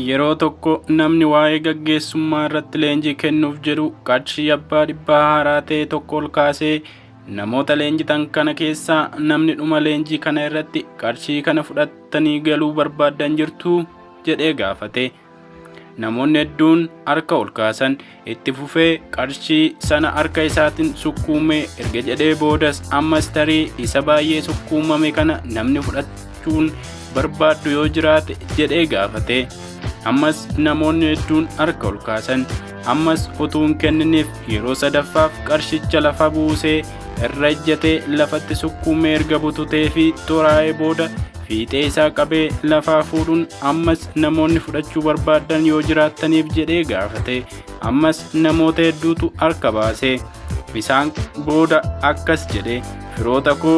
yeroo tokko namni waa'ee gaggeessummaa irratti leenjii kennuuf jedhu qarshii abbaa dhibbaa haaraa ta'e tokko ol kaasee namoota leenjitan kana keessaa namni dhuma leenjii kana irratti qarshii kana fudhatanii galuu barbaadan jirtu jedhee gaafate. Namoonni hedduun harka ol kaasan. Itti fufee qarshii sana harka isaatiin sukkuumee erga jedhee boodas ammas tarii isa baay'ee sukkuumame kana namni fudhachuun barbaadu yoo jiraate jedhee gaafate. Ammas namoonni hedduun harka ol kaasan. Ammas utuu hin kenniniif yeroo sadaffaaf qarshicha lafa buusee irra ejjatee lafatti sukkuumee erga bututee fi xuraa'ee booda fiixee isaa qabee lafaa fuudhuun ammas namoonni fudhachuu barbaadan yoo jiraataniif jedhee gaafate. Ammas namoota hedduutu harka baase. Isaan booda akkas jedhe, firoota koo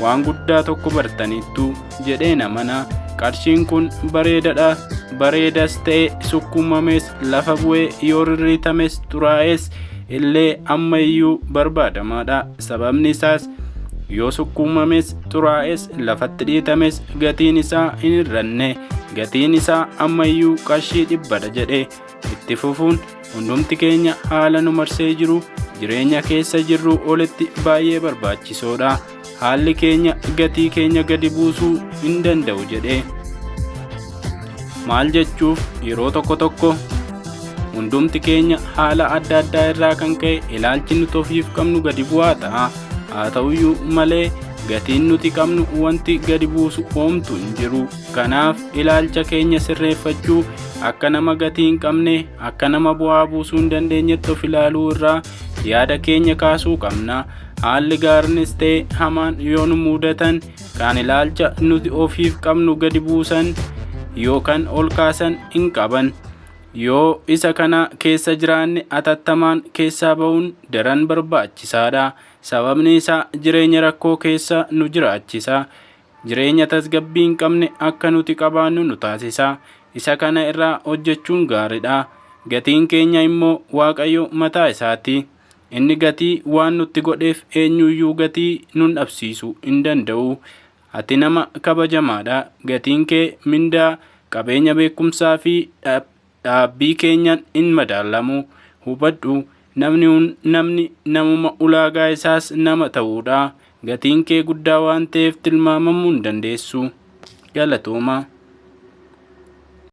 waan guddaa tokko bartaniittu jedhee namana. Qarshiin kun bareedadha. Bareedas ta'e sukkuumames lafa bu'ee yoo rirriitames xuraa'es illee ammayyuu barbaadamaadha. Sababni isaas yoo sukkuumames xuraa'es lafatti dhiitames gatiin isaa hin hir'anne. Gatiin isaa ammayyuu qarshii 100 jedhe. Itti fufuun hundumti keenya haala nu marsee jiru jireenya keessa jirru olitti baay'ee barbaachisoodha. Haalli keenya gatii keenya gadi buusuu hin danda'u jedhe. Maal jechuuf yeroo tokko hundumti keenya haala adda addaa irraa kan ka'e ilaalchi nuti ofiif qabnu gadi bu'aa ta'a. Haa ta'uyyuu malee gatiin nuti qabnu wanti gadi buusu homtuu hin jiru. Kanaaf ilaalcha keenya sirreeffachuu akka nama gatii hin qabne akka nama bu'aa buusuu hin dandeenyetti of ilaaluu irraa yaada keenya kaasuu qabna. Haalli gaariinis ta'e hamaan yoo nu mudatan kan ilaalcha nuti ofiif qabnu gadi buusan yookaan ol kaasan hin qaban. Yoo isa kana keessa jiraanne atattamaan keessaa ba'uun daran barbaachisaadha. Sababni isaa jireenya rakkoo keessa nu jiraachisa. Jireenya tasgabbii hin qabne akka nuti qabaannu nu taasisa. Isa kana irraa hojjechuun gaariidha. Gatiin keenya immoo Waaqayyo mataa isaati. Inni gatii waan nutti godheef eenyuyyuu gatii nun dhabsiisuu hin danda'u. Ati nama kabajamaadha. Gatiin kee mindaa, qabeenya, beekumsaa fi dhaabbii keenyaan hin madaalamu. Hubadhu, namni namuma ulaagaa isaas nama ta'uudha. Gatiin kee guddaa waan ta'eef tilmaamamuu hin dandeessu. Galatooma.